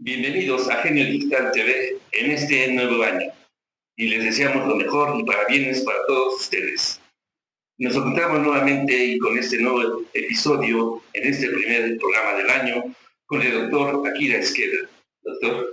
Bienvenidos a Genio Digital TV en este nuevo año y les deseamos lo mejor y parabienes para todos ustedes. Nos encontramos nuevamente y con este nuevo episodio en este primer programa del año con el doctor Akira Esqueda. Doctor.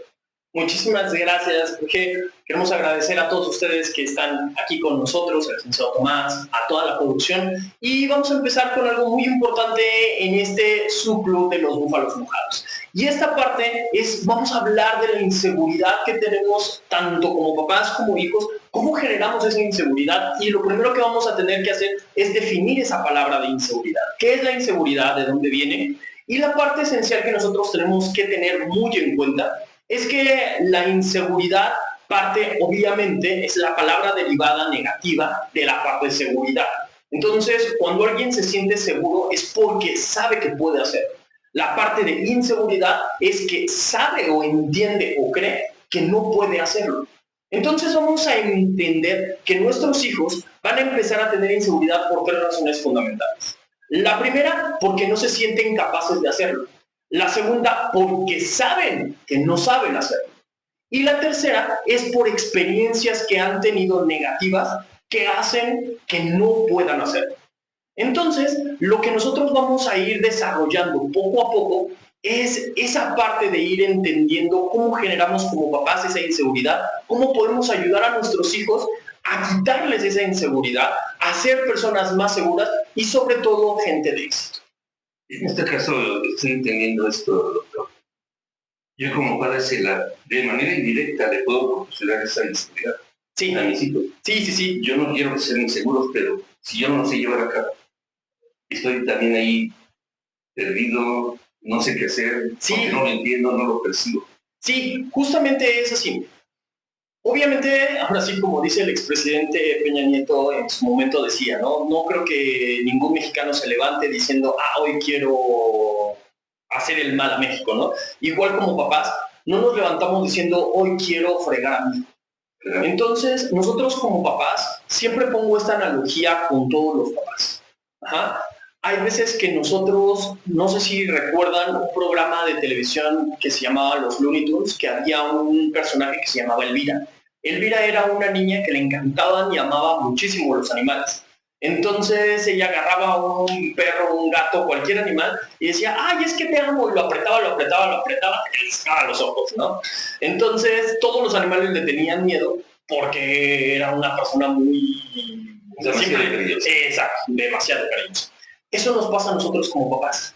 Muchísimas gracias, Jorge. Queremos agradecer a todos ustedes que están aquí con nosotros, al licenciado Tomás, a toda la producción. Y vamos a empezar con algo muy importante en este subclub de los búfalos mojados. Y esta parte es, vamos a hablar de la inseguridad que tenemos tanto como papás como hijos, cómo generamos esa inseguridad. Y lo primero que vamos a tener que hacer es definir esa palabra de inseguridad. ¿Qué es la inseguridad? ¿De dónde viene? Y la parte esencial que nosotros tenemos que tener muy en cuenta es que la inseguridad parte, obviamente, es la palabra derivada negativa de la parte de seguridad. Entonces, cuando alguien se siente seguro es porque sabe que puede hacerlo. La parte de inseguridad es que sabe o entiende o cree que no puede hacerlo. Entonces vamos a entender que nuestros hijos van a empezar a tener inseguridad por tres razones fundamentales. La primera, porque no se sienten capaces de hacerlo. La segunda, porque saben que no saben hacerlo. Y la tercera es por experiencias que han tenido negativas que hacen que no puedan hacerlo. Entonces, lo que nosotros vamos a ir desarrollando poco a poco es esa parte de ir entendiendo cómo generamos como papás esa inseguridad, cómo podemos ayudar a nuestros hijos a quitarles esa inseguridad, a ser personas más seguras y sobre todo gente de éxito. En este caso estoy entendiendo esto, doctor. Yo como padre de manera indirecta le puedo proporcionar esa inseguridad a mis hijos. Sí. Yo no quiero que sean inseguros, pero si yo no lo sé llevar a cabo, estoy también ahí perdido, no sé qué hacer, porque no lo entiendo, no lo percibo. Sí, justamente es así. Obviamente, ahora sí, como dice el expresidente Peña Nieto en su momento decía, no creo que ningún mexicano se levante diciendo, hoy quiero hacer el mal a México, ¿no? Igual como papás, no nos levantamos diciendo, hoy quiero fregar a mí. Entonces, nosotros como papás, siempre pongo esta analogía con todos los papás. Hay veces que nosotros, no sé si recuerdan un programa de televisión que se llamaba Los Looney Tunes, que había un personaje que se llamaba Elvira. Elvira era una niña que le encantaban y amaba muchísimo los animales. Entonces ella agarraba un perro, un gato, cualquier animal y decía, es que te amo, y lo apretaba, y le sacaba los ojos, ¿no? Entonces todos los animales le tenían miedo porque era una persona muy... demasiado cariñosa. Eso nos pasa a nosotros como papás.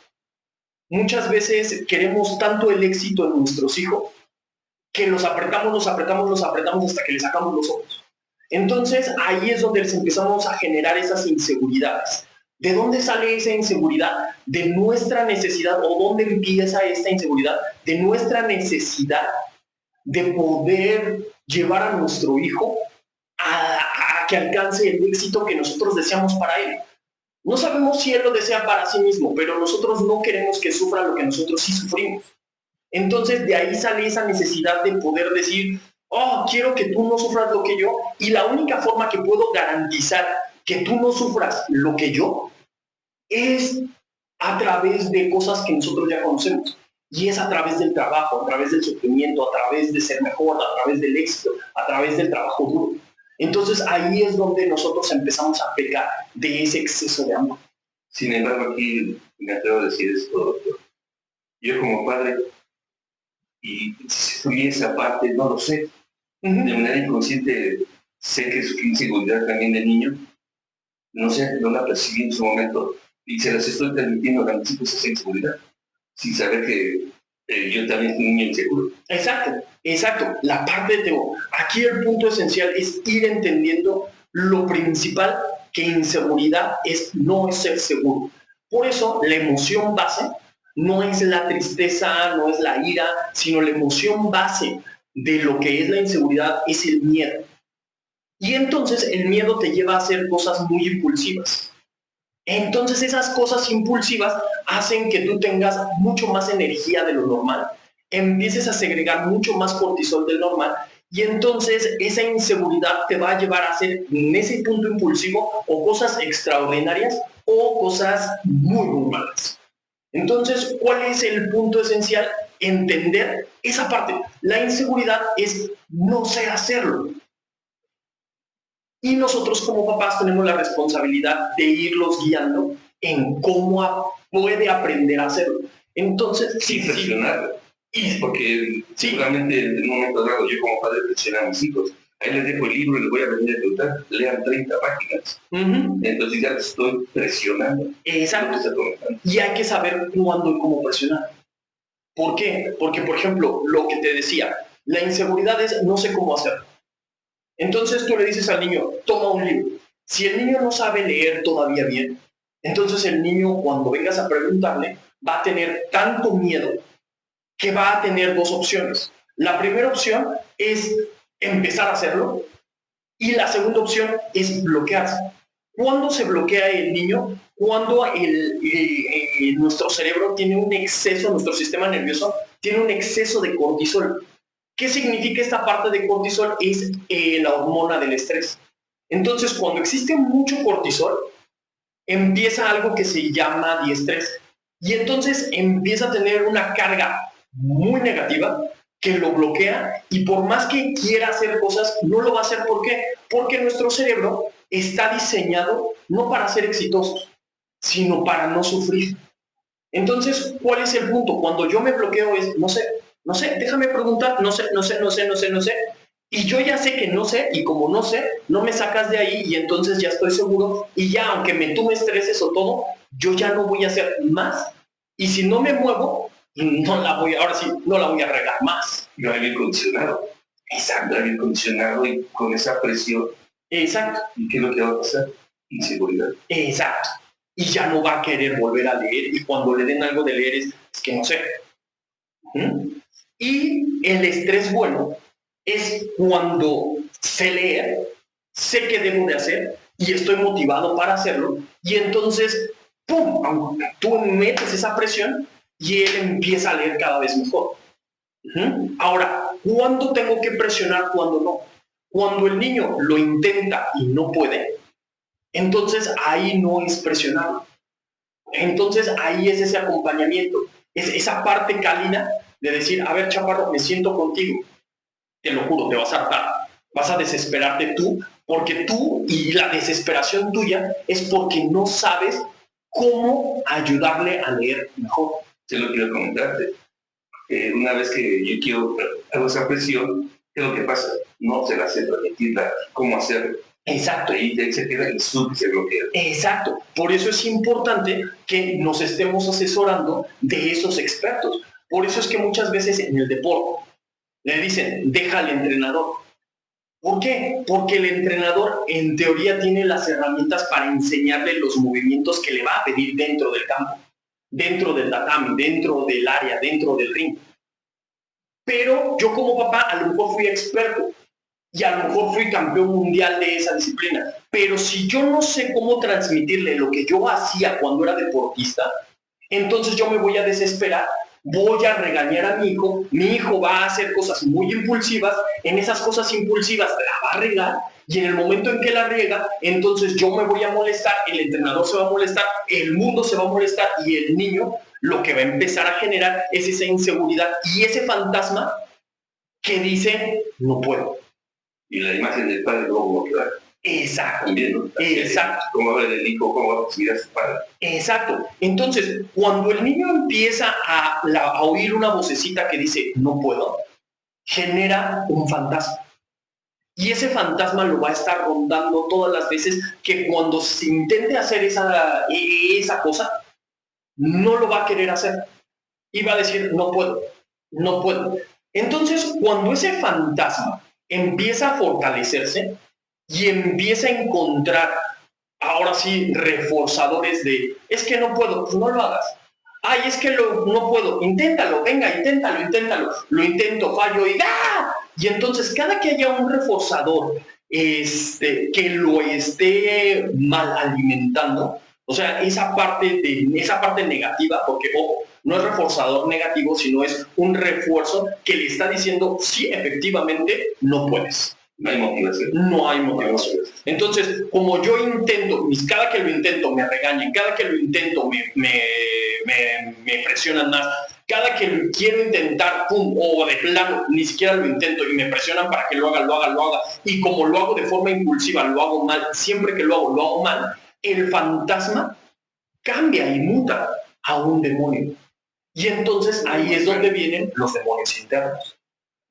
Muchas veces queremos tanto el éxito en nuestros hijos que los apretamos hasta que les sacamos los ojos. Entonces ahí es donde les empezamos a generar esas inseguridades. ¿De dónde sale esa inseguridad? De nuestra necesidad, o dónde empieza esta inseguridad, de nuestra necesidad de poder llevar a nuestro hijo a que alcance el éxito que nosotros deseamos para él. No sabemos si él lo desea para sí mismo, pero nosotros no queremos que sufra lo que nosotros sí sufrimos. Entonces de ahí sale esa necesidad de poder decir, quiero que tú no sufras lo que yo, y la única forma que puedo garantizar que tú no sufras lo que yo es a través de cosas que nosotros ya conocemos. Y es a través del trabajo, a través del sufrimiento, a través de ser mejor, a través del éxito, a través del trabajo duro. Entonces ahí es donde nosotros empezamos a pecar de ese exceso de amor. Sin embargo, aquí me atrevo a decir esto, doctor. Yo como padre, y si estudié esa parte, no lo sé. De manera inconsciente sé que sufrí inseguridad también de niño. No sé, no la percibí en su momento. Y se las estoy transmitiendo a mis hijos esa inseguridad. Sin saber que yo también soy un niño inseguro. Exacto. La parte de Teo. Aquí el punto esencial es ir entendiendo lo principal, que inseguridad no es ser seguro. Por eso la emoción base no es la tristeza, no es la ira, sino la emoción base de lo que es la inseguridad es el miedo. Y entonces el miedo te lleva a hacer cosas muy impulsivas. Entonces esas cosas impulsivas hacen que tú tengas mucho más energía de lo normal, empieces a segregar mucho más cortisol del normal, y entonces esa inseguridad te va a llevar a hacer en ese punto impulsivo o cosas extraordinarias o cosas muy malas. Entonces, ¿cuál es el punto esencial? entender esa parte. La inseguridad es no sé hacerlo. Y nosotros como papás tenemos la responsabilidad de irlos guiando en cómo puede aprender a hacerlo. Entonces, sí, presionarlo. Y porque seguramente en un momento dado yo como padre presiono a mis hijos. Ahí les dejo el libro y les voy a venir a preguntar, lean 30 páginas. Entonces ya te estoy presionando. Exacto. Y hay que saber cuándo y cómo presionar. ¿Por qué? Porque, por ejemplo, lo que te decía, la inseguridad es no sé cómo hacerlo. Entonces tú le dices al niño, toma un libro. Si el niño no sabe leer todavía bien, entonces el niño cuando vengas a preguntarle va a tener tanto miedo que va a tener dos opciones. La primera opción es empezar a hacerlo y la segunda opción es bloquearse. ¿Cuándo se bloquea el niño? Cuando nuestro cerebro tiene un exceso, nuestro sistema nervioso tiene un exceso de cortisol. ¿Qué significa esta parte de cortisol? Es la hormona del estrés. Entonces, cuando existe mucho cortisol, empieza algo que se llama diestrés. Y entonces empieza a tener una carga muy negativa que lo bloquea y por más que quiera hacer cosas, no lo va a hacer. ¿Por qué? Porque nuestro cerebro está diseñado no para ser exitosos, sino para no sufrir. Entonces, ¿cuál es el punto? Cuando yo me bloqueo es, no sé, déjame preguntar, no sé. Y yo ya sé que no sé, y como no sé, no me sacas de ahí y entonces ya estoy seguro y ya, aunque tú me estreses o todo, yo ya no voy a hacer más. Y si no me muevo, ahora sí, no la voy a regar más. No hay bien condicionado. Exacto. No hay bien condicionado y con esa presión. Exacto. ¿Y qué es lo que va a pasar? Inseguridad. Exacto. Y ya no va a querer volver a leer y cuando le den algo de leer es que no sé. Y el estrés bueno es cuando sé leer, sé qué debo de hacer y estoy motivado para hacerlo y entonces, ¡pum!, tú metes esa presión y él empieza a leer cada vez mejor. Ahora, ¿cuándo tengo que presionar? ¿Cuándo no? Cuando el niño lo intenta y no puede, entonces ahí no es presionarlo. Entonces ahí es ese acompañamiento, es esa parte cálida de decir, a ver, chaparro, me siento contigo, te lo juro, te vas a hartar, vas a desesperarte tú, porque tú y la desesperación tuya es porque no sabes cómo ayudarle a leer mejor. Yo lo quiero comentarte. Una vez que yo hago esa presión, ¿qué es lo que pasa? No se la sé transmitir cómo hacerlo. Exacto. Y se queda el sub y se bloquea. Exacto. Por eso es importante que nos estemos asesorando de esos expertos. Por eso es que muchas veces en el deporte le dicen, deja al entrenador. ¿Por qué? Porque el entrenador en teoría tiene las herramientas para enseñarle los movimientos que le va a pedir dentro del campo, dentro del tatami, dentro del área, dentro del ring. Pero yo como papá a lo mejor fui experto y a lo mejor fui campeón mundial de esa disciplina. Pero si yo no sé cómo transmitirle lo que yo hacía cuando era deportista, entonces yo me voy a desesperar, voy a regañar a mi hijo va a hacer cosas muy impulsivas, en esas cosas impulsivas la va a regar y en el momento en que la riega, entonces yo me voy a molestar, el entrenador se va a molestar, el mundo se va a molestar y el niño lo que va a empezar a generar es esa inseguridad y ese fantasma que dice, no puedo. Y la imagen del padre luego va a quedar. Exacto. También, ¿no? Exacto. ¿Cómo va el hijo? ¿Cómo va a recibir a su padre? Exacto. Entonces, cuando el niño empieza a oír una vocecita que dice, no puedo, genera un fantasma. Y ese fantasma lo va a estar rondando todas las veces que cuando se intente hacer esa cosa, no lo va a querer hacer. Y va a decir, no puedo. Entonces, cuando ese fantasma empieza a fortalecerse y empieza a encontrar, ahora sí, reforzadores de, es que no puedo, pues no lo hagas. Ay, es que no puedo, inténtalo, venga, inténtalo. Lo intento, fallo y ¡ah! Y entonces, cada que haya un reforzador que lo esté mal alimentando, o sea, esa parte negativa, porque ojo, no es reforzador negativo, sino es un refuerzo que le está diciendo, sí, efectivamente, no puedes. No hay motivación. No hay motivación. Entonces, como yo intento, cada que lo intento me regañan, cada que lo intento me presionan más, cada que quiero intentar, pum, o de plano, ni siquiera lo intento y me presionan para que lo haga, y como lo hago de forma impulsiva, lo hago mal, siempre que lo hago mal, el fantasma cambia y muta a un demonio. Y entonces ahí es donde vienen los demonios internos.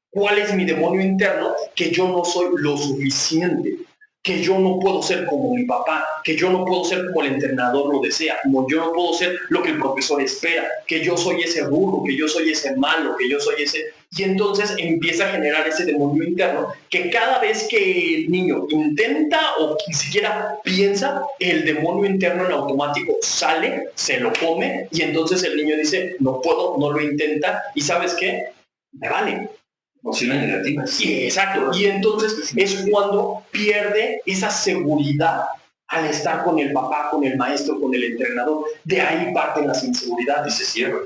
¿Cuál es mi demonio interno? Que yo no soy lo suficiente, que yo no puedo ser como mi papá, que yo no puedo ser como el entrenador lo desea, como yo no puedo ser lo que el profesor espera, que yo soy ese burro, que yo soy ese malo, que yo soy ese... Y entonces empieza a generar ese demonio interno que cada vez que el niño intenta o ni siquiera piensa, el demonio interno en automático sale, se lo come y entonces el niño dice, no puedo, no lo intenta y ¿sabes qué? Me vale. Emociones negativas. Sí, exacto. Y entonces es cuando pierde esa seguridad al estar con el papá, con el maestro, con el entrenador. De ahí parten las inseguridades.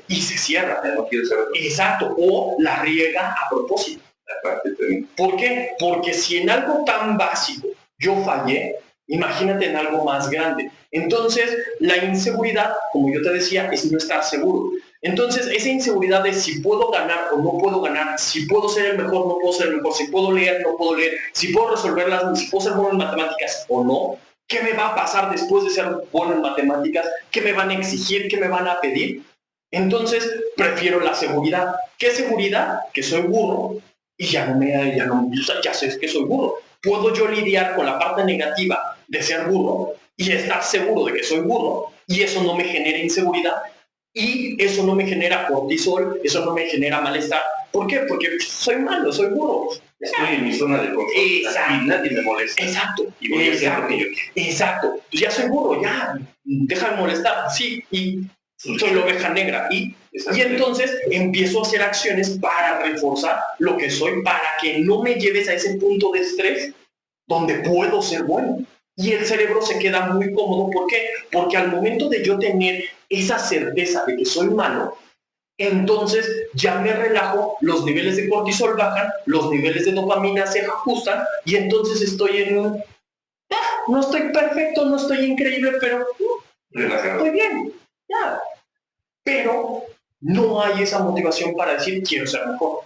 Y se cierra. No quiero saber. Exacto. O la riega a propósito. ¿Por qué? Porque si en algo tan básico yo fallé, imagínate en algo más grande. Entonces, la inseguridad, como yo te decía, es no estar seguro. Entonces, esa inseguridad de si puedo ganar o no puedo ganar, si puedo ser el mejor, no puedo ser el mejor, si puedo leer, no puedo leer, si puedo resolverlas, si puedo ser bueno en matemáticas o no, ¿qué me va a pasar después de ser bueno en matemáticas? ¿Qué me van a exigir? ¿Qué me van a pedir? Entonces, prefiero la seguridad. ¿Qué seguridad? Que soy burro y ya sé que soy burro. ¿Puedo yo lidiar con la parte negativa de ser burro y estar seguro de que soy burro? Y eso no me genera inseguridad. Y eso no me genera cortisol, eso no me genera malestar. ¿Por qué? Porque soy malo, soy burro. Estoy en mi zona de confort. Exacto. Y nadie me molesta. Exacto. Y voy a hacer lo que yo quiero. Exacto. Pues ya soy burro, ya. Deja de molestar. Sí. Y soy la oveja negra. Y entonces empiezo a hacer acciones para reforzar lo que soy, para que no me lleves a ese punto de estrés donde puedo ser bueno. Y el cerebro se queda muy cómodo. ¿Por qué? Porque al momento de yo tener esa certeza de que soy malo, entonces ya me relajo, los niveles de cortisol bajan, los niveles de dopamina se ajustan y entonces estoy en un... no estoy perfecto, no estoy increíble, pero estoy bien, ya. Pero no hay esa motivación para decir quiero ser mejor.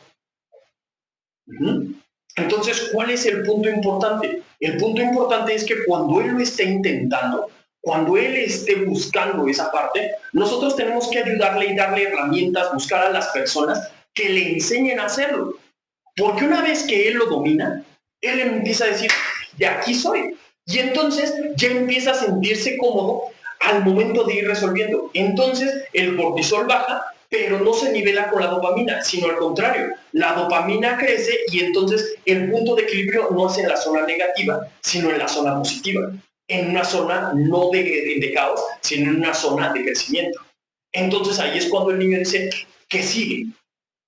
Entonces, ¿cuál es el punto importante? El punto importante es que cuando él lo esté intentando, cuando él esté buscando esa parte, nosotros tenemos que ayudarle y darle herramientas, buscar a las personas que le enseñen a hacerlo. Porque una vez que él lo domina, él empieza a decir, de aquí soy. Y entonces ya empieza a sentirse cómodo al momento de ir resolviendo. Entonces el cortisol baja, pero no se nivela con la dopamina, sino al contrario, la dopamina crece y entonces el punto de equilibrio no es en la zona negativa, sino en la zona positiva, en una zona no de caos, sino en una zona de crecimiento. Entonces ahí es cuando el niño dice, ¿qué sigue?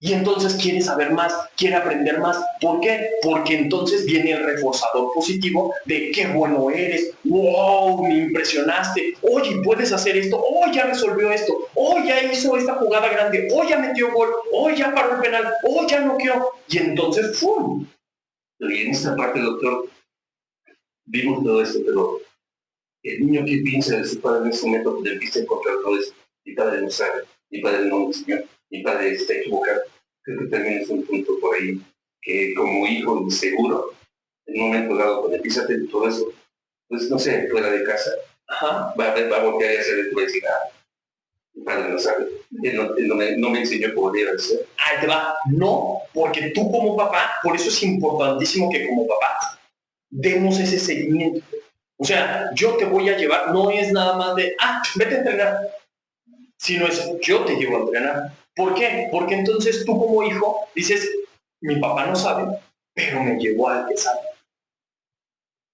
Y entonces quiere saber más, quiere aprender más. ¿Por qué? Porque entonces viene el reforzador positivo de qué bueno eres, wow, me impresionaste, oye, puedes hacer esto, oh, ya resolvió esto, oh, ya hizo esta jugada grande, oh, ya metió gol, oh, ya paró el penal, oh, ya noqueó. Y entonces, ¡fum! Y en esta parte, doctor, vimos todo esto, pero el niño que piensa de su padre en ese momento que empieza a encontrar todo esto, mi padre no sabe, mi padre no me enseñó, mi padre está equivocado. Creo que también es un punto por ahí que como hijo inseguro, en un momento dado, cuando empieza a hacer todo eso, pues no sé, fuera de casa, va a voltear y hacer el decir, mi padre no sabe, él no me enseñó cómo debe ser. Ahí te va, no, porque tú como papá, por eso es importantísimo que como papá demos ese seguimiento. O sea, yo te voy a llevar, no es nada más de, vete a entrenar, sino es, yo te llevo a entrenar. ¿Por qué? Porque entonces tú como hijo dices, mi papá no sabe, pero me llevó al que sabe.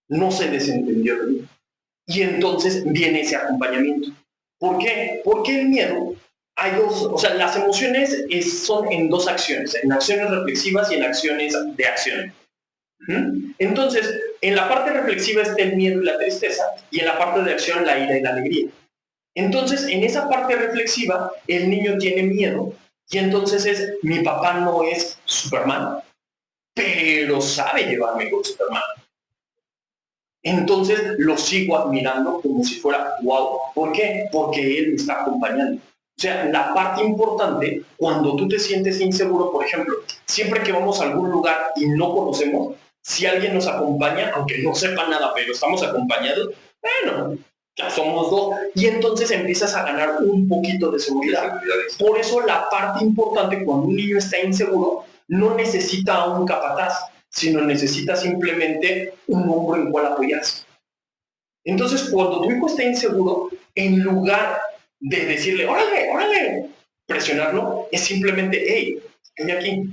No se desentendió de mí. Y entonces viene ese acompañamiento. ¿Por qué? Porque el miedo, hay dos, o sea, las emociones son en dos acciones, en acciones reflexivas y en acciones de acción. Entonces, en la parte reflexiva está el miedo y la tristeza, y en la parte de acción la ira y la alegría. Entonces, en esa parte reflexiva, el niño tiene miedo, y entonces es, mi papá no es Superman, pero sabe llevarme con Superman. Entonces lo sigo admirando como si fuera wow. ¿Por qué? Porque él me está acompañando. O sea, la parte importante, cuando tú te sientes inseguro, por ejemplo, siempre que vamos a algún lugar y no conocemos, si alguien nos acompaña, aunque no sepa nada, pero estamos acompañados, bueno, ya somos dos. Y entonces empiezas a ganar un poquito de seguridad. Por eso la parte importante cuando un niño está inseguro, no necesita a un capataz, sino necesita simplemente un hombro en cual apoyarse. Entonces, cuando tu hijo está inseguro, en lugar de decirle, órale, órale, presionarlo, es simplemente, hey, estoy aquí.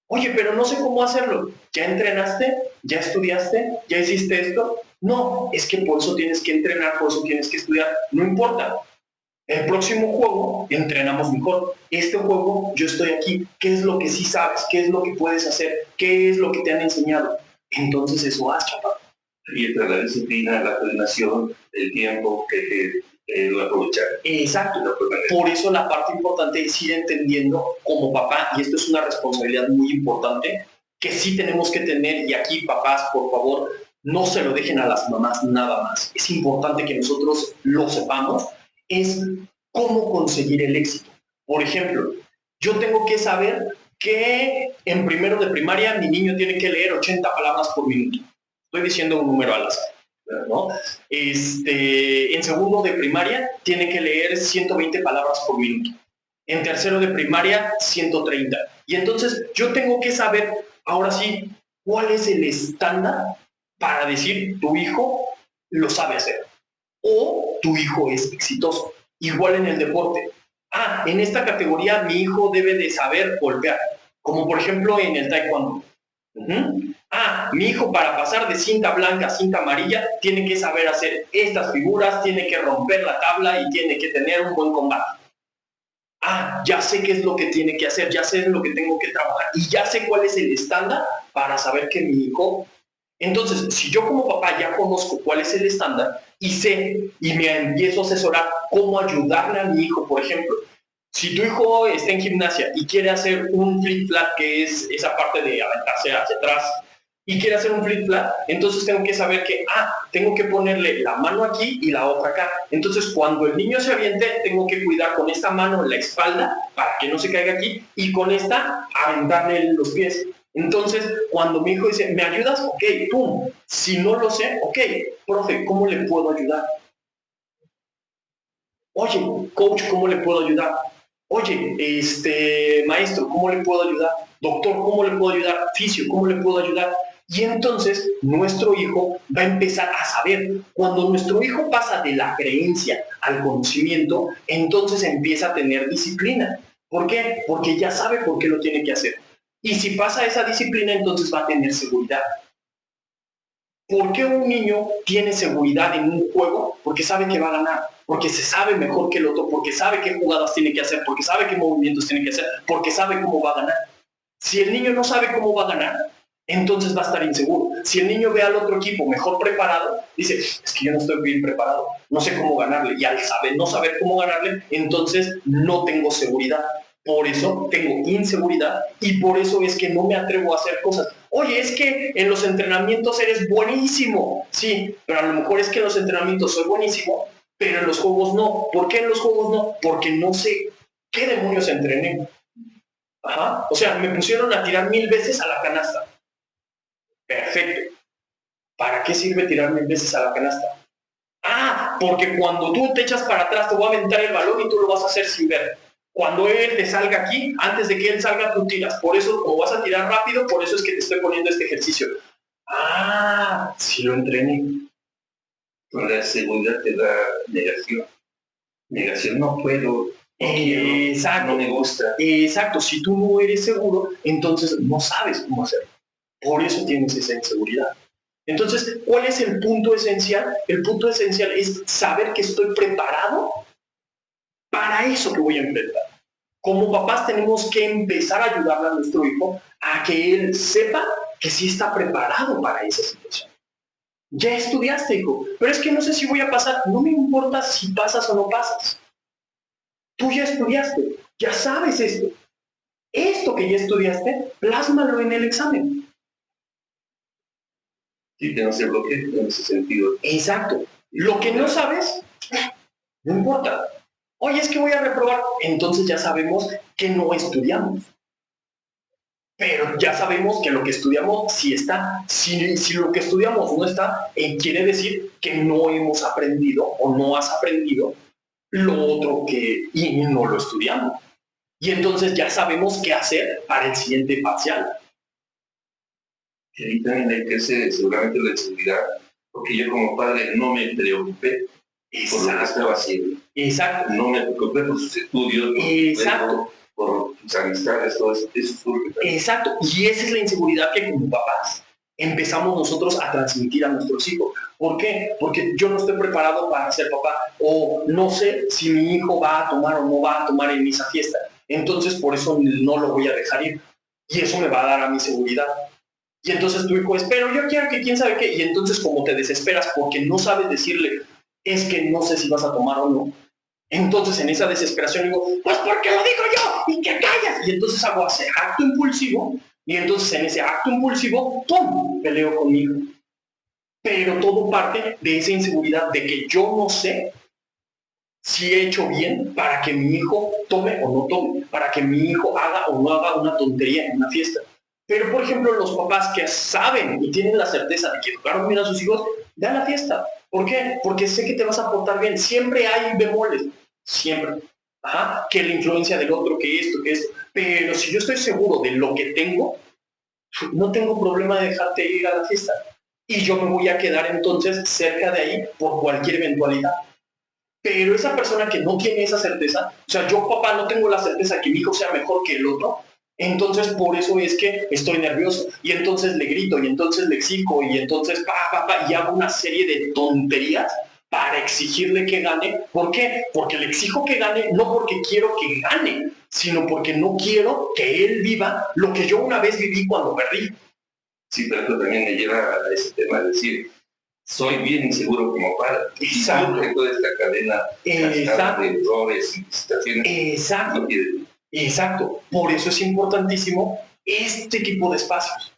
Oye, pero no sé cómo hacerlo. ¿Ya entrenaste? ¿Ya estudiaste? ¿Ya hiciste esto? No, es que por eso tienes que entrenar, por eso tienes que estudiar. No importa. El próximo juego entrenamos mejor. Este juego yo estoy aquí. ¿Qué es lo que sí sabes? ¿Qué es lo que puedes hacer? ¿Qué es lo que te han enseñado? Entonces eso haz, chaval. Y entra la disciplina, la coordinación, el tiempo que lo aprovechar. Exacto. Por eso la parte importante es ir entendiendo como papá, y esto es una responsabilidad muy importante, que sí tenemos que tener, y aquí papás, por favor, no se lo dejen a las mamás nada más. Es importante que nosotros lo sepamos, es cómo conseguir el éxito. Por ejemplo, yo tengo que saber que en primero de primaria mi niño tiene que leer 80 palabras por minuto. Estoy diciendo un número al azar, ¿no? En segundo de primaria tiene que leer 120 palabras por minuto. En tercero de primaria, 130. Y entonces yo tengo que saber, ahora sí, cuál es el estándar para decir tu hijo lo sabe hacer o tu hijo es exitoso. Igual en el deporte. Ah, en esta categoría mi hijo debe de saber golpear, como por ejemplo en el taekwondo. Ah, mi hijo para pasar de cinta blanca a cinta amarilla tiene que saber hacer estas figuras, tiene que romper la tabla y tiene que tener un buen combate. Ah, ya sé qué es lo que tiene que hacer, ya sé lo que tengo que trabajar y ya sé cuál es el estándar para saber que mi hijo... Entonces, si yo como papá ya conozco cuál es el estándar y sé y me empiezo a asesorar cómo ayudarle a mi hijo, por ejemplo, si tu hijo está en gimnasia y quiere hacer un flip-flap, que es esa parte de aventarse hacia atrás, y quiere hacer un flip-flap, entonces tengo que saber que, tengo que ponerle la mano aquí y la otra acá. Entonces, cuando el niño se aviente, tengo que cuidar con esta mano la espalda para que no se caiga aquí y con esta aventarle los pies. Entonces, cuando mi hijo dice, ¿me ayudas? Ok, pum. Si no lo sé, ok, profe, ¿cómo le puedo ayudar? Oye, coach, ¿cómo le puedo ayudar? Oye, maestro, ¿cómo le puedo ayudar? Doctor, ¿cómo le puedo ayudar? Fisio, ¿cómo le puedo ayudar? Y entonces nuestro hijo va a empezar a saber. Cuando nuestro hijo pasa de la creencia al conocimiento, entonces empieza a tener disciplina. ¿Por qué? Porque ya sabe por qué lo tiene que hacer. Y si pasa esa disciplina, entonces va a tener seguridad. ¿Por qué un niño tiene seguridad en un juego? Porque sabe que va a ganar, porque se sabe mejor que el otro, porque sabe qué jugadas tiene que hacer, porque sabe qué movimientos tiene que hacer, porque sabe cómo va a ganar. Si el niño no sabe cómo va a ganar, entonces va a estar inseguro. Si el niño ve al otro equipo mejor preparado, dice, es que yo no estoy bien preparado, no sé cómo ganarle. Y al no saber cómo ganarle, entonces no tengo seguridad. Por eso tengo inseguridad y por eso es que no me atrevo a hacer cosas. Oye, es que en los entrenamientos eres buenísimo. Sí, pero a lo mejor es que en los entrenamientos soy buenísimo, pero en los juegos no. ¿Por qué en los juegos no? Porque no sé qué demonios entrené. Ajá. O sea, me pusieron a tirar 1000 veces a la canasta. Perfecto. ¿Para qué sirve tirar 1000 veces a la canasta? Porque cuando tú te echas para atrás te voy a aventar el balón y tú lo vas a hacer sin ver. Cuando él te salga aquí, antes de que él salga, tú tiras. Por eso, como vas a tirar rápido, por eso es que te estoy poniendo este ejercicio. Sí lo entrené. Con la seguridad te da negación. Negación, no puedo. Exacto. No me gusta. Exacto. Si tú no eres seguro, entonces no sabes cómo hacerlo. Por eso tienes esa inseguridad. Entonces, ¿cuál es el punto esencial? El punto esencial es saber que estoy preparado para eso que voy a enfrentar. Como papás tenemos que empezar a ayudarle a nuestro hijo a que él sepa que sí está preparado para esa situación. Ya estudiaste, hijo, pero es que no sé si voy a pasar. No me importa si pasas o no pasas. Tú ya estudiaste, ya sabes esto. Esto que ya estudiaste, plásmalo en el examen. Sí, que no se bloquee en ese sentido. Exacto. Lo que no sabes, no importa. Oye, es que voy a reprobar. Entonces ya sabemos que no estudiamos. Pero ya sabemos que lo que estudiamos sí está. Si lo que estudiamos no está, quiere decir que no hemos aprendido o no has aprendido lo otro y no lo estudiamos. Y entonces ya sabemos qué hacer para el siguiente parcial. Y ahí también hay que hacer seguramente la inseguridad, porque yo como padre no me preocupé por lo que estaba haciendo. Exacto. No me preocupé por sus estudios, por sus amistades, todo eso. Exacto. Y esa es la inseguridad que como papás empezamos nosotros a transmitir a nuestros hijos. ¿Por qué? Porque yo no estoy preparado para ser papá, o no sé si mi hijo va a tomar o no va a tomar en esa fiesta. Entonces por eso no lo voy a dejar ir. Y eso me va a dar a mi seguridad. Y entonces tu hijo es, pero yo quiero que quién sabe qué. Y entonces como te desesperas porque no sabes decirle, es que no sé si vas a tomar o no. Entonces en esa desesperación digo, pues porque lo digo yo y que callas. Y entonces hago ese acto impulsivo. Y entonces en ese acto impulsivo, ¡pum!, peleo conmigo. Pero todo parte de esa inseguridad de que yo no sé si he hecho bien para que mi hijo tome o no tome, para que mi hijo haga o no haga una tontería en una fiesta. Pero, por ejemplo, los papás que saben y tienen la certeza de que educaron bien a sus hijos, ve a la fiesta. ¿Por qué? Porque sé que te vas a portar bien. Siempre hay bemoles. Siempre. Ajá. Que la influencia del otro, que esto. Pero si yo estoy seguro de lo que tengo, no tengo problema de dejarte ir a la fiesta. Y yo me voy a quedar entonces cerca de ahí por cualquier eventualidad. Pero esa persona que no tiene esa certeza, o sea, yo papá no tengo la certeza de que mi hijo sea mejor que el otro, entonces por eso es que estoy nervioso, y entonces le grito, y entonces le exijo, y entonces y hago una serie de tonterías para exigirle que gane. ¿Por qué? Porque le exijo que gane, no porque quiero que gane, sino porque no quiero que él viva lo que yo una vez viví cuando perdí. Sí, pero esto también me lleva a ese tema de decir, soy bien inseguro como padre. Exacto. Y toda esta cadena de errores y situaciones. Exacto. Exacto. Por eso es importantísimo este tipo de espacios,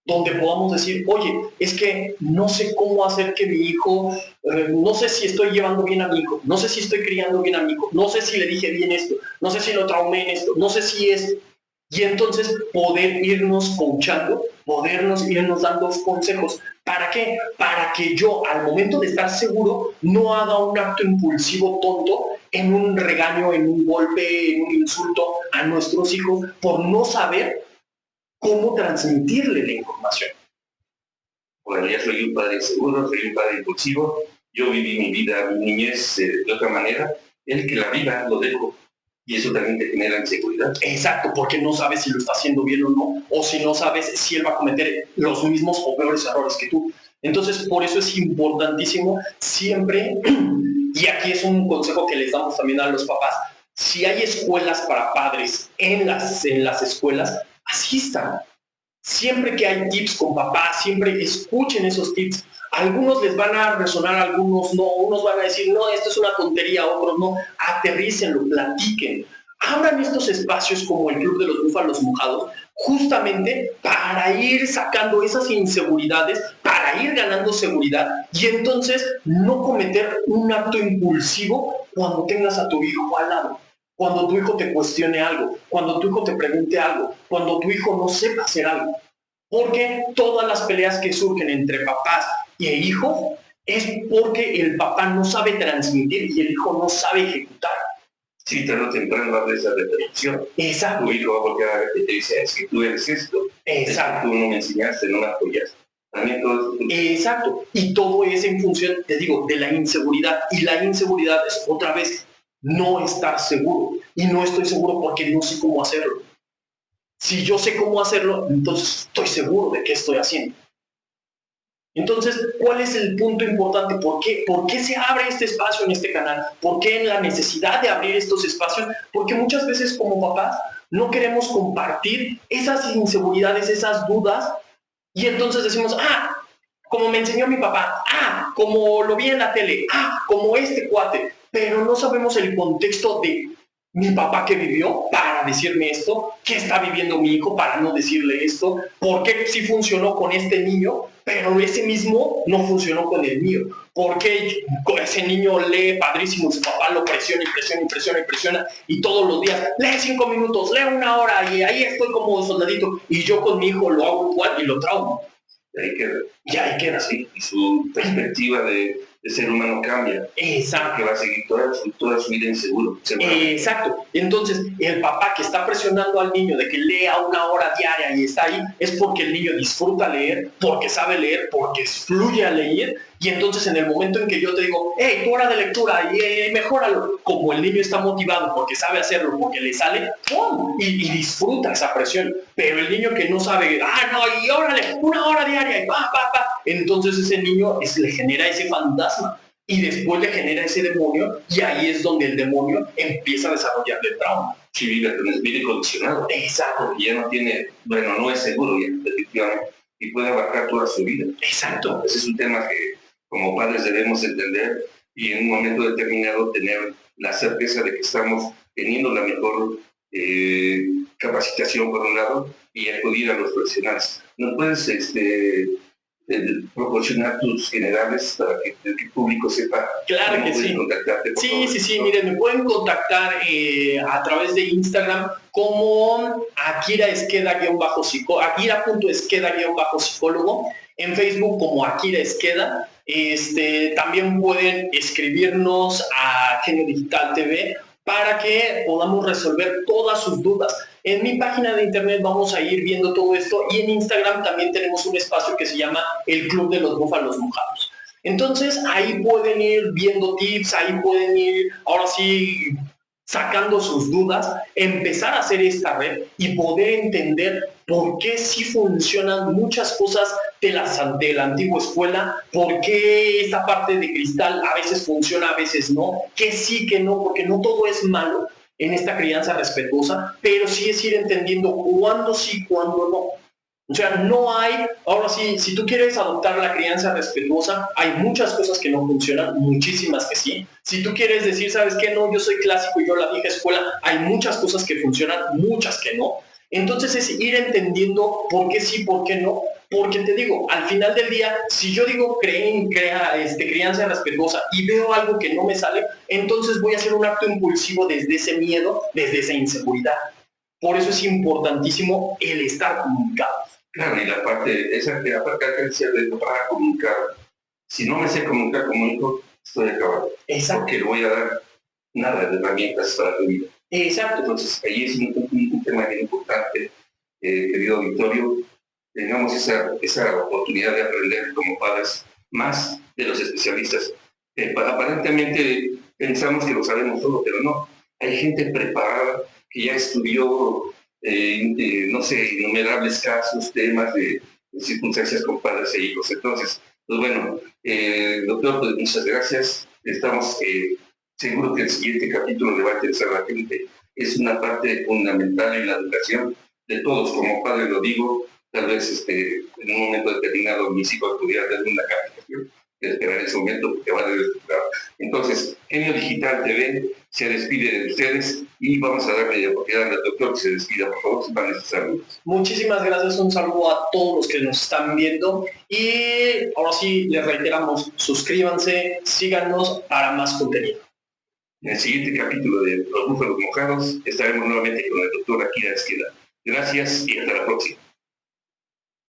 donde podamos decir, oye, es que no sé cómo hacer que mi hijo, no sé si estoy llevando bien a mi hijo, no sé si estoy criando bien a mi hijo, no sé si le dije bien esto, no sé si lo traumé en esto, no sé si es... Y entonces poder irnos coachando, podernos irnos dando consejos. ¿Para qué? Para que yo, al momento de estar seguro, no haga un acto impulsivo tonto en un regaño, en un golpe, en un insulto a nuestros hijos por no saber cómo transmitirle la información. Bueno, ya soy un padre inseguro, soy un padre impulsivo. Yo viví mi vida, mi niñez de otra manera. El que la viva, lo dejo. Y eso también te genera inseguridad. Exacto, porque no sabes si lo está haciendo bien o no, o si no sabes si él va a cometer los mismos o peores errores que tú. Entonces, por eso es importantísimo siempre, y aquí es un consejo que les damos también a los papás, si hay escuelas para padres en las escuelas, asistan. Siempre que hay tips con papás, siempre escuchen esos tips. Algunos les van a resonar, algunos no. Unos van a decir, no, esto es una tontería, otros no. Aterrícenlo, platiquen. Abran estos espacios como el Club de los Búfalos Mojados, justamente para ir sacando esas inseguridades, para ir ganando seguridad y entonces no cometer un acto impulsivo cuando tengas a tu hijo al lado. Cuando tu hijo te cuestione algo, cuando tu hijo te pregunte algo, cuando tu hijo no sepa hacer algo. Porque todas las peleas que surgen entre papás y hijos es porque el papá no sabe transmitir y el hijo no sabe ejecutar. Sí, tarde o temprano va a haber esa repetición. Exacto. Tu hijo va a volver a ver que te dice, es que tú eres esto. Exacto. Es que tú no me enseñaste, no me apoyaste. También todo eso. Exacto. Y todo es en función, te digo, de la inseguridad. Y la inseguridad es, otra vez, no estar seguro. Y no estoy seguro porque no sé cómo hacerlo. Si yo sé cómo hacerlo, entonces estoy seguro de qué estoy haciendo. Entonces, ¿cuál es el punto importante? ¿Por qué se abre este espacio en este canal? ¿Por qué la necesidad de abrir estos espacios? Porque muchas veces como papás no queremos compartir esas inseguridades, esas dudas, y entonces decimos, como me enseñó mi papá, como lo vi en la tele, como este cuate, pero no sabemos el contexto de mi papá que vivió para decirme esto, qué está viviendo mi hijo para no decirle esto, por qué sí funcionó con este niño pero ese mismo no funcionó con el mío. Porque ese niño lee padrísimo, su papá lo presiona y presiona y presiona y presiona, y todos los días, lee 5 minutos, lee 1 hora, y ahí estoy como soldadito, y yo con mi hijo lo hago igual y lo traumo. Y ahí queda así, y su perspectiva de ser humano cambia. Exacto. Que va a seguir toda su vida inseguro. Exacto. Entonces, el papá que está presionando al niño de que lea 1 hora diaria y está ahí, es porque el niño disfruta leer, porque sabe leer, porque fluye a leer, y entonces en el momento en que yo te digo, hey, tu hora de lectura, y mejóralo, como el niño está motivado porque sabe hacerlo, porque le sale, ¡pum! Y disfruta esa presión. Pero el niño que no sabe, no, y órale, 1 hora diaria, y entonces ese niño le genera ese fantasma. Y después le genera ese demonio, y ahí es donde el demonio empieza a desarrollar el trauma. Sí, vive condicionado. Exacto. Y ya no tiene, no es seguro ya, efectivamente, y puede abarcar toda su vida. Exacto. Ese es un tema que como padres debemos entender y en un momento determinado tener la certeza de que estamos teniendo la mejor capacitación por un lado y acudir a los profesionales. ¿Nos puedes proporcionar tus generales para que el público sepa? Claro que sí. Contactarte, sí, miren, me pueden contactar a través de Instagram como Akira.esqueda-psicólogo, en Facebook como Akira Esqueda. También pueden escribirnos a Genio Digital TV para que podamos resolver todas sus dudas. En mi página de internet vamos a ir viendo todo esto, y en Instagram también tenemos un espacio que se llama el Club de los Búfalos Mojados. Entonces ahí pueden ir viendo tips, ahí pueden ir, ahora sí, sacando sus dudas, empezar a hacer esta red y poder entender por qué sí funcionan muchas cosas de la antigua escuela, por qué esta parte de cristal a veces funciona, a veces no, que sí, que no, porque no todo es malo en esta crianza respetuosa, pero sí es ir entendiendo cuándo sí, cuándo no. O sea, no hay, ahora sí, si tú quieres adoptar la crianza respetuosa, hay muchas cosas que no funcionan, muchísimas que sí. Si tú quieres decir, ¿sabes qué? No, yo soy clásico y yo la vieja escuela, hay muchas cosas que funcionan, muchas que no. Entonces es ir entendiendo por qué sí, por qué no. Porque te digo, al final del día, si yo digo crianza respetuosa y veo algo que no me sale, entonces voy a hacer un acto impulsivo desde ese miedo, desde esa inseguridad. Por eso es importantísimo el estar comunicado. Claro, y la parte de para comunicar. Si no me sé comunicar como hijo, estoy acabado. Exacto. Porque le voy a dar nada de herramientas para tu vida. Exacto. Entonces, ahí es un tema bien importante, querido auditorio. Tengamos esa oportunidad de aprender como padres más de los especialistas. Aparentemente pensamos que lo sabemos todo, pero no. Hay gente preparada que ya estudió, no sé, innumerables casos, temas de circunstancias con padres e hijos. Entonces, pues bueno, doctor, pues muchas gracias. Estamos seguros que el siguiente capítulo le va a interesar a la gente. Es una parte fundamental en la educación de todos. Como padre lo digo, tal vez en un momento determinado mis hijos pudieran tener una calificación, que esperar ese momento porque van a despertar. Entonces, Genio Digital TV se despide de ustedes y vamos a darle la oportunidad al doctor que se despida, por favor, para nuestros saludos. Muchísimas gracias, un saludo a todos los que nos están viendo, y ahora sí les reiteramos, suscríbanse, síganos para más contenido. En el siguiente capítulo de Los Búfalos Mojados estaremos nuevamente con el doctor Akira Esqueda. Gracias y hasta la próxima.